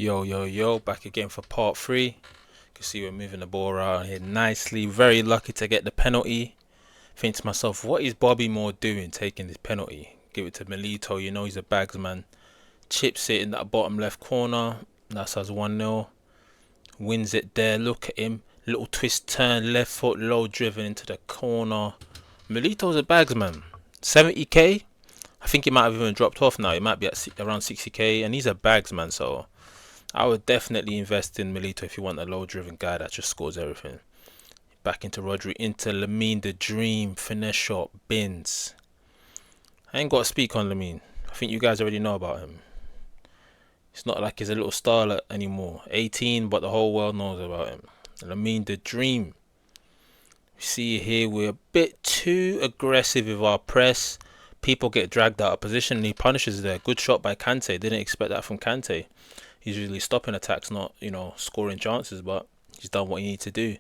Yo, yo, yo, back again for part three. You can see we're moving the ball around here nicely. Very lucky to get the penalty. Think to myself, what is Bobby Moore doing taking this penalty? Give it to Milito, you know he's a bags man. Chips it in that bottom left corner. That's us 1-0. Wins it there. Look at him. Little twist turn, left foot low driven into the corner. Milito's a bags man. 70k? I think he might have even dropped off now. He might be at around 60k, and he's a bags man, so I would definitely invest in Milito if you want a low-driven guy that just scores everything. Back into Rodri, into Lamine the Dream, finesse shot, bins. I ain't got to speak on Lamine. I think you guys already know about him. It's not like he's a little starlet anymore. 18, but the whole world knows about him. Lamine the Dream. You see here, we're a bit too aggressive with our press. People get dragged out of position and he punishes there. Good shot by Kante. Didn't expect that from Kante. He's usually stopping attacks, not, scoring chances, but he's done what he needs to do.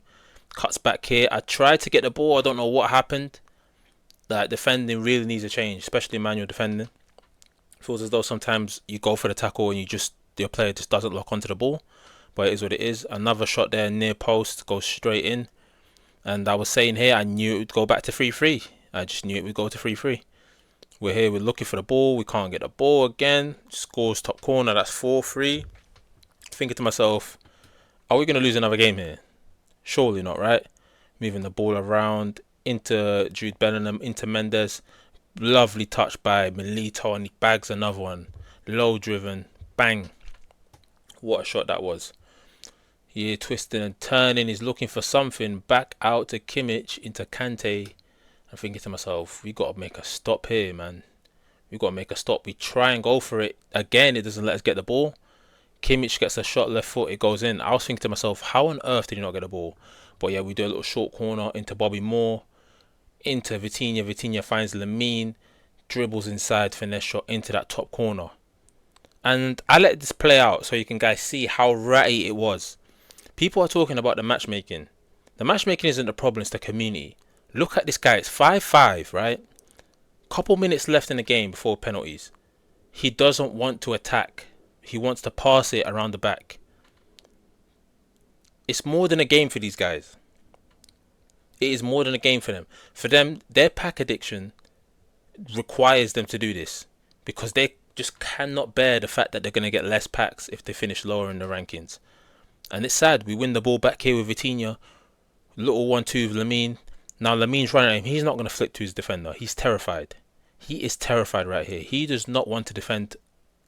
Cuts back here. I tried to get the ball. I don't know what happened. That defending really needs a change, especially manual defending. Feels as though sometimes you go for the tackle and your player just doesn't lock onto the ball. But it is what it is. Another shot there near post, goes straight in. And I was saying here, I knew it would go back to 3-3. I just knew it would go to 3-3. We're here, we're looking for the ball. We can't get the ball again. Scores top corner, that's 4-3. Thinking to myself, are we going to lose another game here? Surely not, right? Moving the ball around into Jude Bellingham, into Mendes. Lovely touch by Milito, and he bags another one. Low driven, bang. What a shot that was. Here, twisting and turning. He's looking for something. Back out to Kimmich, into Kante. I'm thinking to myself, we got to make a stop here, man. We got to make a stop. We try and go for it. Again, it doesn't let us get the ball. Kimmich gets a shot left foot, it goes in. I was thinking to myself, how on earth did he not get the ball? But yeah, we do a little short corner into Bobby Moore, into Vitinha. Vitinha finds Lamine, dribbles inside, finesse shot into that top corner. And I let this play out so you can guys see how ratty it was. People are talking about the matchmaking. The matchmaking isn't the problem, it's the community. Look at this guy, it's 5-5, right? Couple minutes left in the game before penalties. He doesn't want to attack. He wants to pass it around the back. It's more than a game for these guys. It is more than a game for them. For them, their pack addiction requires them to do this. Because they just cannot bear the fact that they're going to get less packs if they finish lower in the rankings. And it's sad. We win the ball back here with Vitinha. Little 1-2 with Lamine. Now Lamine's running at him. He's not going to flip to his defender. He's terrified. He is terrified right here. He does not want to defend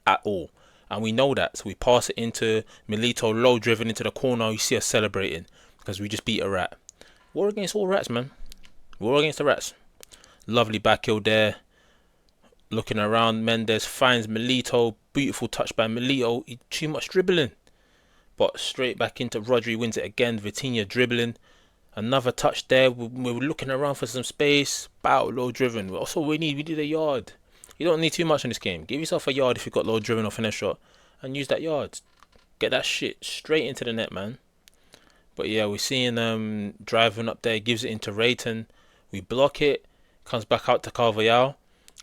at all. And we know that. So we pass it into Milito, low driven into the corner. You see us celebrating because we just beat a rat. War against all rats, man. War against the rats. Lovely back heel there. Looking around, Mendes finds Milito. Beautiful touch by Milito. Too much dribbling. But straight back into Rodri, wins it again. Vitinha dribbling. Another touch there. We're looking around for some space. Bow, low driven. Also, we need a yard. You don't need too much in this game. Give yourself a yard if you've got low driven or finesse shot. And use that yard. Get that shit straight into the net, man. But yeah, we're seeing driving up there. Gives it into Rayton. We block it. Comes back out to Carvajal.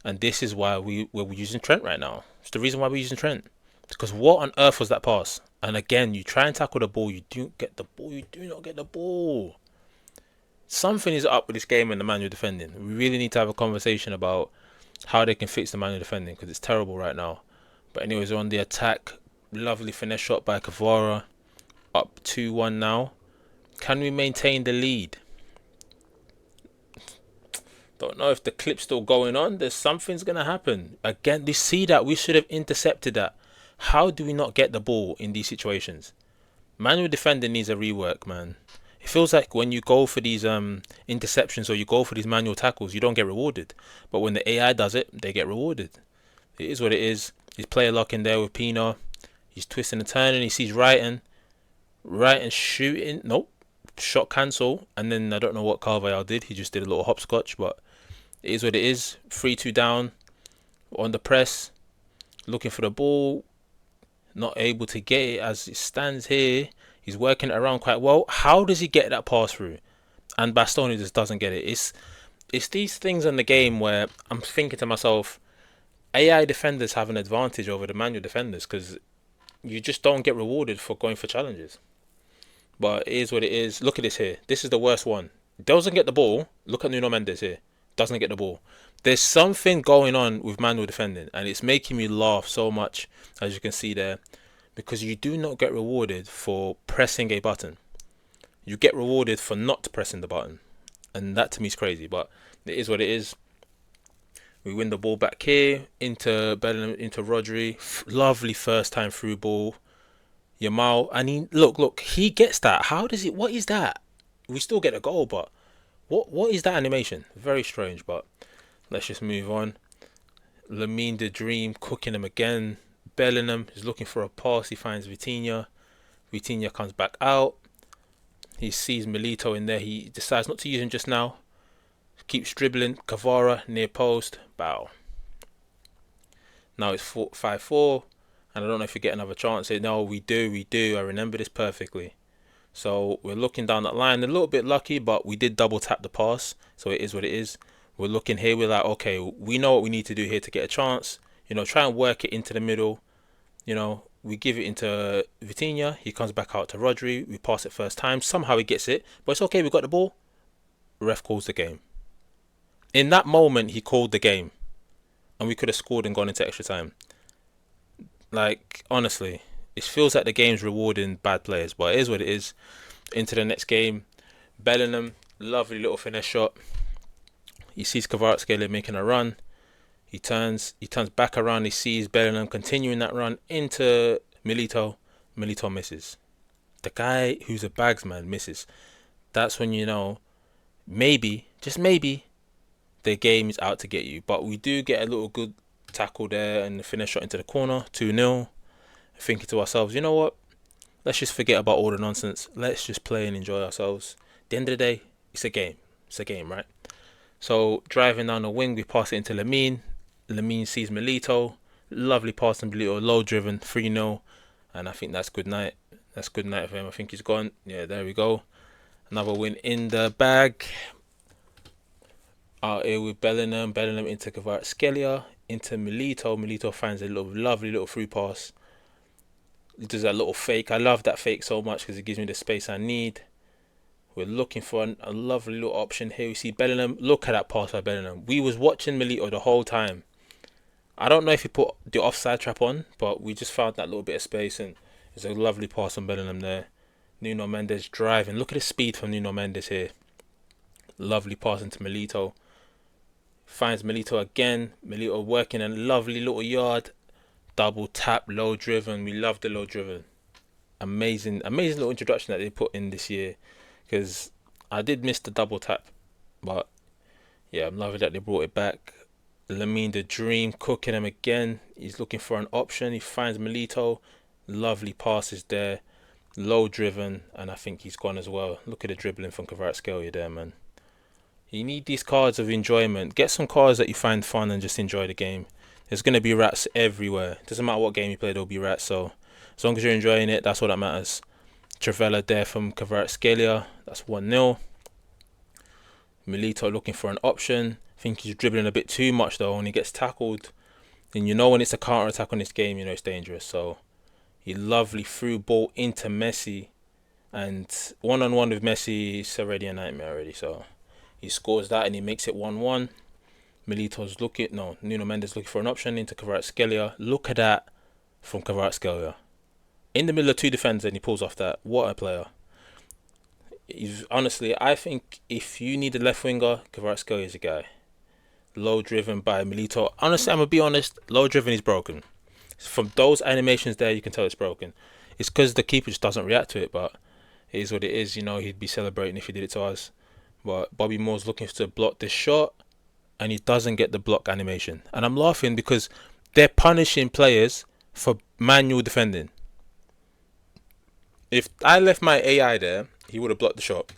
And this is why we're using Trent right now. It's the reason why we're using Trent. Because what on earth was that pass? And again, you try and tackle the ball. You don't get the ball. You do not get the ball. Something is up with this game and the manual defending. We really need to have a conversation about how they can fix the manual defending because it's terrible right now. But anyways, we're on the attack. Lovely finesse shot by Kvara. Up 2-1 now. Can we maintain the lead? Don't know if the clip's still going on. There's something's going to happen. Again, you see that? We should have intercepted that. How do we not get the ball in these situations? Manual defending needs a rework, man. It feels like when you go for these interceptions or you go for these manual tackles, you don't get rewarded. But when the AI does it, they get rewarded. It is what it is. He's player lock in there with Pino. He's twisting and turning. He sees Wrighton. Wrighton shooting. Nope. Shot cancel. And then I don't know what Carvajal did. He just did a little hopscotch. But it is what it is. 3-2 down. On the press. Looking for the ball. Not able to get it as it stands here. He's working it around quite well. How does he get that pass through? And Bastoni just doesn't get it. It's these things in the game where I'm thinking to myself, AI defenders have an advantage over the manual defenders because you just don't get rewarded for going for challenges. But it is what it is. Look at this here. This is the worst one. Doesn't get the ball. Look at Nuno Mendes here. Doesn't get the ball. There's something going on with manual defending, and it's making me laugh so much, as you can see there, because you do not get rewarded for pressing a button. You get rewarded for not pressing the button, and that to me is crazy. But it is what it is. We win the ball back here into Bellingham, into Rodri. Lovely first time through ball. Yamal, and look, he gets that. How does it? What is that? We still get a goal, but what is that animation? Very strange. But let's just move on. Lamine the Dream cooking him again. Bellingham is looking for a pass. He finds Vitinha. Vitinha comes back out. He sees Milito in there. He decides not to use him just now. Keeps dribbling. Kvara near post. Bow. Now it's 5-4. And I don't know if we get another chance here. No, we do. I remember this perfectly. So we're looking down that line. A little bit lucky, but we did double tap the pass. So it is what it is. We're looking here. We're like, okay, we know what we need to do here to get a chance. Try and work it into the middle. We give it into Vitinha. He comes back out to Rodri. We pass it first time. Somehow he gets it. But it's okay. We got the ball. Ref calls the game. In that moment, he called the game. And we could have scored and gone into extra time. Like, honestly, it feels like the game's rewarding bad players, but it is what it is. Into the next game, Bellingham, lovely little finesse shot. He sees Kvaratskhelia making a run. He turns back around. He sees Bellingham continuing that run into Milito. Milito misses. The guy who's a bagsman misses. That's when you know, maybe, just maybe, the game is out to get you. But we do get a little good tackle there and the finish shot into the corner, 2-0. Thinking to ourselves, you know what? Let's just forget about all the nonsense. Let's just play and enjoy ourselves. At the end of the day, it's a game. It's a game, right? So driving down the wing, we pass it into Lamine. Lamine sees Milito. Lovely pass to Milito, low driven, 3-0. And I think that's good night. That's good night for him. I think he's gone. Yeah, there we go. Another win in the bag. Out here with Bellingham. Bellingham into Kvaratskhelia. Into Milito. Milito finds a lovely little through pass. He does that little fake. I love that fake so much because it gives me the space I need. We're looking for a lovely little option here. We see Bellingham. Look at that pass by Bellingham. We was watching Milito the whole time. I don't know if he put the offside trap on, but we just found that little bit of space, and it's a lovely pass on Bellingham there. Nuno Mendes driving. Look at the speed from Nuno Mendes here. Lovely pass into Milito. Finds Milito again. Milito working a lovely little yard. Double tap, low driven. We love the low driven. Amazing little introduction that they put in this year. Because I did miss the double tap. But yeah, I'm loving that they brought it back. Lamine the Dream cooking him again. He's looking for an option. He finds Milito. Lovely passes there. Low driven. And I think he's gone as well. Look at the dribbling from Kvaratskhelia there, man. You need these cards of enjoyment. Get some cards that you find fun and just enjoy the game. There's going to be rats everywhere. Doesn't matter what game you play, there'll be rats. So as long as you're enjoying it, that's all that matters. Trivela there from Kvaratskhelia. That's 1-0. Milito looking for an option. I think he's dribbling a bit too much though. When he gets tackled, and you know when it's a counter attack on this game, you know it's dangerous. So he lovely threw ball into Messi, and one-on-one with Messi is already a nightmare already. So he scores that and he makes it 1-1. Nuno Mendes looking for an option into Kvaratskhelia. Look at that from Kvaratskhelia. In the middle of two defenders and he pulls off that. What a player. Honestly, I think if you need a left winger, Kvaratskhelia is a guy. Low driven by Milito. Honestly, I'm going to be honest, low driven is broken. From those animations there, you can tell it's broken. It's because the keeper just doesn't react to it, but it is what it is. He'd be celebrating if he did it to us. But Bobby Moore's looking to block this shot, and he doesn't get the block animation. And I'm laughing because they're punishing players for manual defending. If I left my AI there, he would have blocked the shot.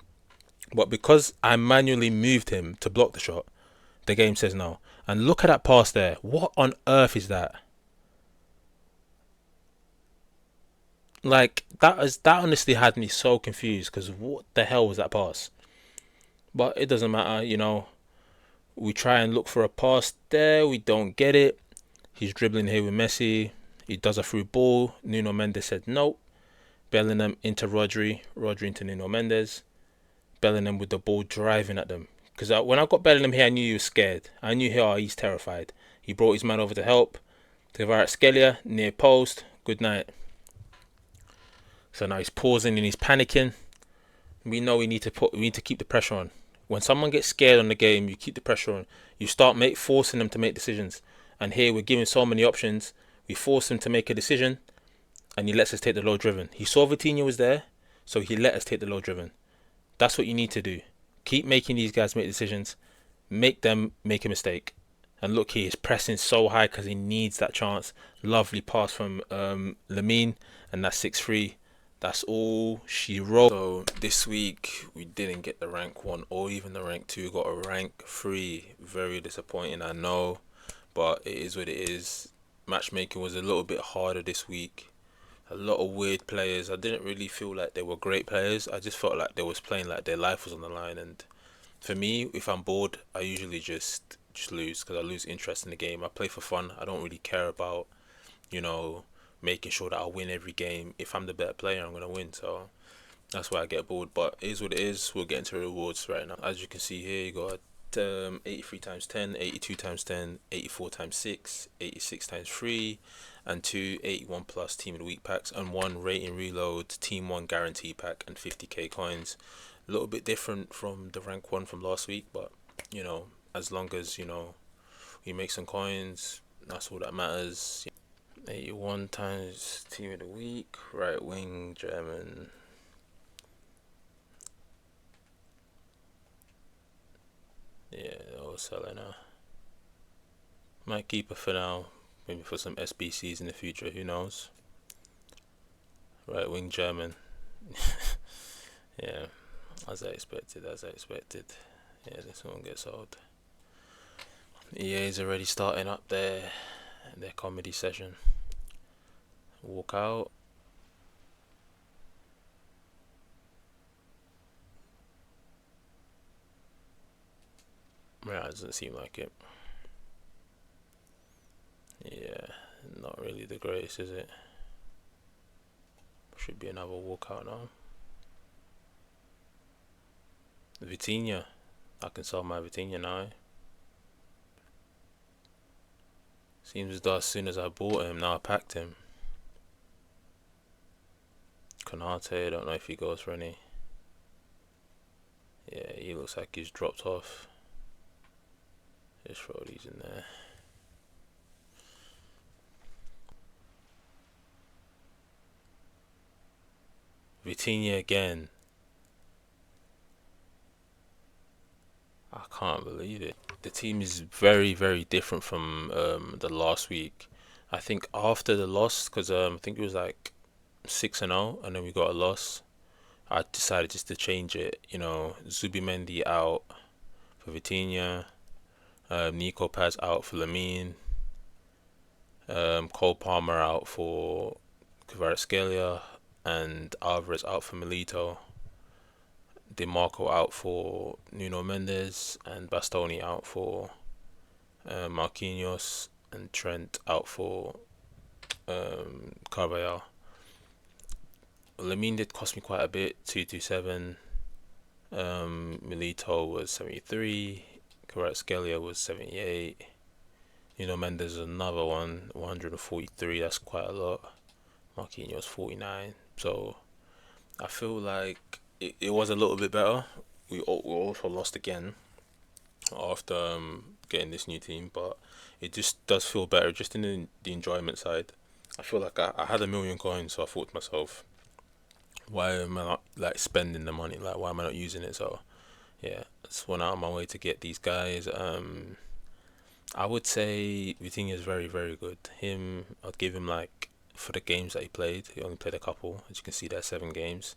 But because I manually moved him to block the shot, the game says no. And look at that pass there. What on earth is that? Like, that honestly had me so confused, because what the hell was that pass? But it doesn't matter, We try and look for a pass there. We don't get it. He's dribbling here with Messi. He does a through ball. Nuno Mendes said no. Bellingham into Rodri. Rodri into Nuno Mendes. Bellingham with the ball driving at them. Because when I got Bellingham here, I knew he was scared. I knew he's terrified. He brought his man over to help. To Kvaratskhelia, near post. Good night. So now he's pausing and he's panicking. We know we need to keep the pressure on. When someone gets scared on the game, you keep the pressure on. You start forcing them to make decisions. And here we're giving so many options. We force him to make a decision, and he lets us take the low driven. He saw Vitinha was there, so he let us take the low driven. That's what you need to do. Keep making these guys make decisions. Make them make a mistake. And look, he is pressing so high because he needs that chance. Lovely pass from Lamine, and that's 6-3. That's all she wrote. So this week we didn't get the rank 1 or even the rank 2. Got a rank 3. Very disappointing, I know, but it is what it is. Matchmaking was a little bit harder this week. A lot of weird players. I didn't really feel like they were great players. I just felt like they was playing like their life was on the line. And for me, if I'm bored, I usually just lose because I lose interest in the game. I play for fun. I don't really care about, making sure that I win every game. If I'm the better player, I'm going to win. So that's why I get bored. But it is what it is. We'll get into rewards right now. As you can see here, you got 83 times 10, 82 times 10, 84 times 6, 86 times 3, and 2 81 plus team of the week packs, and 1 rating reload team 1 guarantee pack, and 50k coins. A little bit different from the rank 1 from last week, but as long as we make some coins, that's all that matters. 81 times team of the week, right wing German. Yeah, I'll sell it now. Might keep it for now. Maybe for some SBCs in the future. Who knows? Right wing German. Yeah, as I expected. Yeah, this one gets old. EA's already starting up their comedy session. Walk out. Yeah, it doesn't seem like it. Yeah, not really the greatest, is it? Should be another walkout now. Vitinha. I can sell my Vitinha now. Seems as though as soon as I bought him, now I packed him. Konate, I don't know if he goes for any. Yeah, he looks like he's dropped off. Just throw these in there. Vitinha again. I can't believe it. The team is very, very different from the last week. I think after the loss, because I think it was like 6-0, and then we got a loss. I decided just to change it. Zubimendi out for Vitinha, Nico Paz out for Lamine, Cole Palmer out for Kvaratskhelia, and Alvarez out for Milito. DeMarco out for Nuno Mendes, and Bastoni out for Marquinhos, and Trent out for Carvajal. Lamine did cost me quite a bit, 227. Milito was 73. Kvaratskhelia was 78. Nuno Mendes another one, 143. That's quite a lot. Marquinhos 49. So I feel like it was a little bit better. We also lost again after getting this new team, but it just does feel better just in the enjoyment side. I feel like I had a million coins, so I thought to myself, why am I not like spending the money? Like, why am I not using it? So yeah, I just went out of my way to get these guys. I would say Vitinha is very, very good. I'd give him like, for the games that he played, he only played a couple. As you can see, there's 7 games.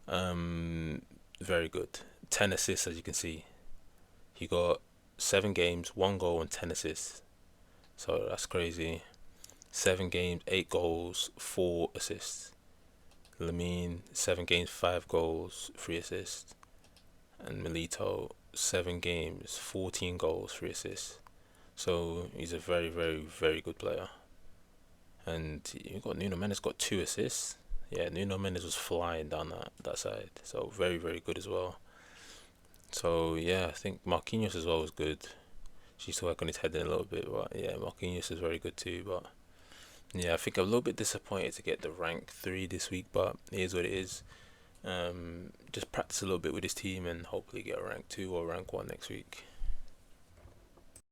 Very good. 10 assists, as you can see. He got 7 games, 1 goal and 10 assists. So that's crazy. 7 games, 8 goals, 4 assists. Lamine, 7 games, 5 goals, 3 assists. And Milito, 7 games, 14 goals, 3 assists. So he's a very, very, very good player. And you got Nuno Mendes got 2 assists. Yeah, Nuno Mendes was flying down that side, so very very good as well. So yeah, I think Marquinhos as well was good. She needs to work on his head in a little bit, but yeah, Marquinhos is very good too. But yeah, I think I'm a little bit disappointed to get the rank 3 this week, but it is what it is. Just practice a little bit with his team and hopefully get a rank 2 or rank 1 next week.